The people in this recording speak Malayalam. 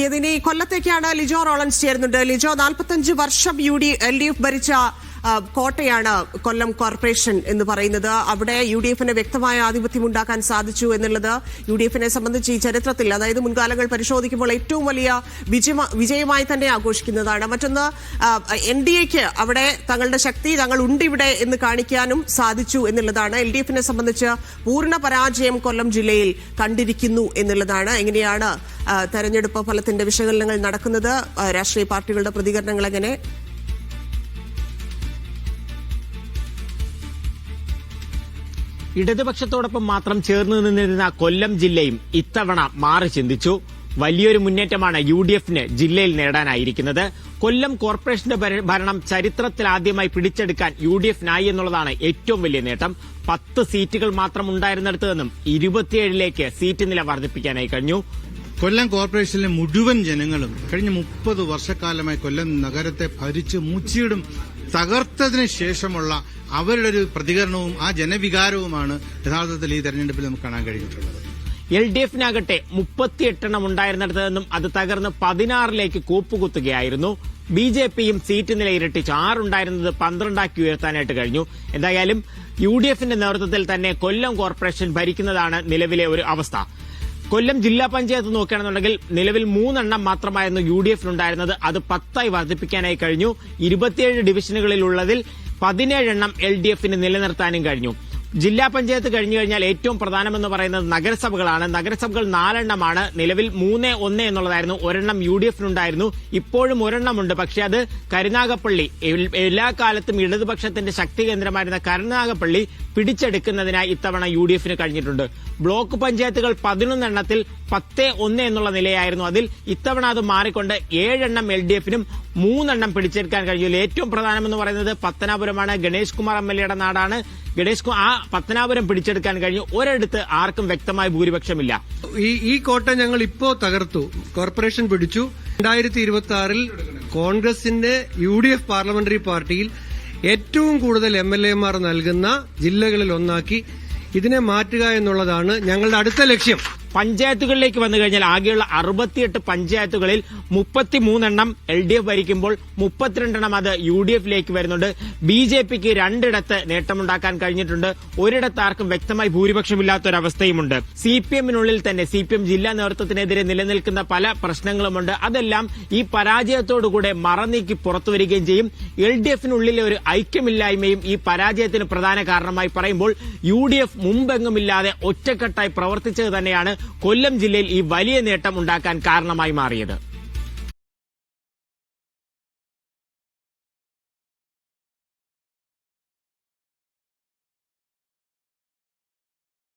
ഇതിനി കൊല്ലത്തേക്കാണ് ലിജോ റോളൻസ് ചേരുന്നുണ്ട്. ലിജോ, 45 വർഷം LDF ഭരിച്ച കോട്ടയാണ് കൊല്ലം കോർപ്പറേഷൻ എന്ന് പറയുന്നത്. അവിടെ UDFന് വ്യക്തമായ ആധിപത്യം ഉണ്ടാക്കാൻ സാധിച്ചു എന്നുള്ളത് UDFനെ സംബന്ധിച്ച് ഈ ചരിത്രത്തിൽ, അതായത് മുൻകാലങ്ങൾ പരിശോധിക്കുമ്പോൾ ഏറ്റവും വലിയ വിജയമായി തന്നെ ആഘോഷിക്കുന്നതാണ്. മറ്റൊന്ന്, NDAക്ക് അവിടെ തങ്ങളുടെ ശക്തി, തങ്ങൾ ഉണ്ടിവിടെ എന്ന് കാണിക്കാനും സാധിച്ചു എന്നുള്ളതാണ്. LDFനെ സംബന്ധിച്ച് പൂർണ്ണ പരാജയം കൊല്ലം ജില്ലയിൽ കണ്ടിരിക്കുന്നു എന്നുള്ളതാണ്. എങ്ങനെയാണ് തെരഞ്ഞെടുപ്പ് ഫലത്തിന്റെ വിശകലനങ്ങൾ നടക്കുന്നത്? രാഷ്ട്രീയ പാർട്ടികളുടെ പ്രതികരണങ്ങൾ എങ്ങനെ? ഇടതുപക്ഷത്തോടൊപ്പം മാത്രം ചേർന്ന് നിന്നിരുന്ന കൊല്ലം ജില്ലയും ഇത്തവണ മാറി ചിന്തിച്ചു. വലിയൊരു മുന്നേറ്റമാണ് UDFന് ജില്ലയിൽ നേടാനായിരിക്കുന്നത്. കൊല്ലം കോർപ്പറേഷന്റെ ഭരണം ചരിത്രത്തിലാദ്യമായി പിടിച്ചെടുക്കാൻ UDFനായി എന്നുള്ളതാണ് ഏറ്റവും വലിയ നേട്ടം. 10 സീറ്റുകൾ മാത്രം ഉണ്ടായിരുന്നിടത്ത് നിന്നും 27ലേക്ക് സീറ്റ് നില വർദ്ധിപ്പിക്കാനായി കഴിഞ്ഞു. കൊല്ലം കോർപ്പറേഷനിലെ മുഴുവൻ ജനങ്ങളും കഴിഞ്ഞ 30 വർഷക്കാലമായി കൊല്ലം നഗരത്തെ ഭരിച്ച് മുച്ചിടും തകർത്തതിന് ശേഷമുള്ള അവരുടെ ഒരു പ്രതികരണവും ആ ജനവികാരവുമാണ് യഥാർത്ഥത്തിൽ ഈ തെരഞ്ഞെടുപ്പിൽ നമുക്ക് കാണാൻ കഴിഞ്ഞിട്ടുള്ളത്. LDFനാകട്ടെ 38 എണ്ണം ഉണ്ടായിരുന്നിടത്ത് നിന്നും അത് തകർന്ന് 16ലേക്ക് കൂപ്പുകുത്തുകയായിരുന്നു. BJPയും സീറ്റ് നില ഇരട്ടിച്ചു. 6 ഉണ്ടായിരുന്നത് 12 ഉയർത്താനായിട്ട് കഴിഞ്ഞു. എന്തായാലും UDFന്റെ നേതൃത്വത്തിൽ തന്നെ കൊല്ലം കോർപ്പറേഷൻ ഭരിക്കുന്നതാണ് നിലവിലെ ഒരു അവസ്ഥ. കൊല്ലം ജില്ലാ പഞ്ചായത്ത് നോക്കുകയാണെന്നുണ്ടെങ്കിൽ നിലവിൽ 3 എണ്ണം മാത്രമായിരുന്നു UDFനുണ്ടായിരുന്നത്. അത് 10 വർദ്ധിപ്പിക്കാനായി കഴിഞ്ഞു. 27 ഡിവിഷനുകളിലുള്ളതിൽ 17 എണ്ണം LDFന് നിലനിർത്താനും കഴിഞ്ഞു. ജില്ലാ പഞ്ചായത്ത് കഴിഞ്ഞു കഴിഞ്ഞാൽ ഏറ്റവും പ്രധാനമെന്ന് പറയുന്നത് നഗരസഭകളാണ്. നഗരസഭകൾ 4 എണ്ണമാണ്. നിലവിൽ 3-1 എന്നുള്ളതായിരുന്നു. 1 എണ്ണം UDFനുണ്ടായിരുന്നു. ഇപ്പോഴും 1 എണ്ണമുണ്ട്. പക്ഷെ അത് കരുനാഗപ്പള്ളി, എല്ലാ കാലത്തും ഇടതുപക്ഷത്തിന്റെ ശക്തി കേന്ദ്രമായിരുന്ന കരുനാഗപ്പള്ളി പിടിച്ചെടുക്കുന്നതിനായി ഇത്തവണ UDFന് കഴിഞ്ഞിട്ടുണ്ട്. ബ്ലോക്ക് പഞ്ചായത്തുകൾ 11 എണ്ണത്തിൽ 10-1 എന്നുള്ള നിലയായിരുന്നു. അതിൽ ഇത്തവണ അത് മാറിക്കൊണ്ട് 7 എണ്ണം LDFനും 3 എണ്ണം പിടിച്ചെടുക്കാൻ കഴിഞ്ഞു. ഏറ്റവും പ്രധാനമെന്ന് പറയുന്നത് പത്തനാപുരമാണ്. ഗണേഷ് കുമാർ MLAയുടെ നാടാണ്. ആ പത്തനാപുരം പിടിച്ചെടുക്കാൻ കഴിഞ്ഞു. ഒരിടത്ത് ആർക്കും വ്യക്തമായ ഭൂരിപക്ഷമില്ല. ഈ കോട്ട ഞങ്ങൾ ഇപ്പോ തകർത്തു. കോർപ്പറേഷൻ പിടിച്ചു. 2026 കോൺഗ്രസിന്റെ UDF പാർലമെന്ററി പാർട്ടിയിൽ ഏറ്റവും കൂടുതൽ MLAമാർ നൽകുന്ന ജില്ലകളിൽ ഒന്നാക്കി ഇതിനെ മാറ്റുക എന്നുള്ളതാണ് ഞങ്ങളുടെ അടുത്ത ലക്ഷ്യം. പഞ്ചായത്തുകളിലേക്ക് വന്നു കഴിഞ്ഞാൽ ആകെയുള്ള 68 പഞ്ചായത്തുകളിൽ 33 എണ്ണം LDF ഭരിക്കുമ്പോൾ 32 എണ്ണം അത് UDFലേക്ക് വരുന്നുണ്ട്. BJPക്ക് 2 ഇടത്ത് നേട്ടമുണ്ടാക്കാൻ കഴിഞ്ഞിട്ടുണ്ട്. ഒരിടത്ത് ആർക്കും വ്യക്തമായി ഭൂരിപക്ഷമില്ലാത്തൊരവസ്ഥയുമുണ്ട്. CPMനുള്ളിൽ തന്നെ CPM ജില്ലാ നേതൃത്വത്തിനെതിരെ നിലനിൽക്കുന്ന പല പ്രശ്നങ്ങളുമുണ്ട്. അതെല്ലാം ഈ പരാജയത്തോടുകൂടെ മറനീക്കി പുറത്തുവരികയും ചെയ്യും. LDFനുള്ളിലെ ഒരു ഐക്യമില്ലായ്മയും ഈ പരാജയത്തിന് പ്രധാന കാരണമായി പറയുമ്പോൾ UDF മുമ്പെങ്ങുമില്ലാതെ ഒറ്റക്കെട്ടായി പ്രവർത്തിച്ചത് തന്നെയാണ് കൊല്ലം ജില്ലയിൽ ഈ വലിയ നേട്ടം ഉണ്ടാക്കാൻ കാരണമായി മാറിയത്.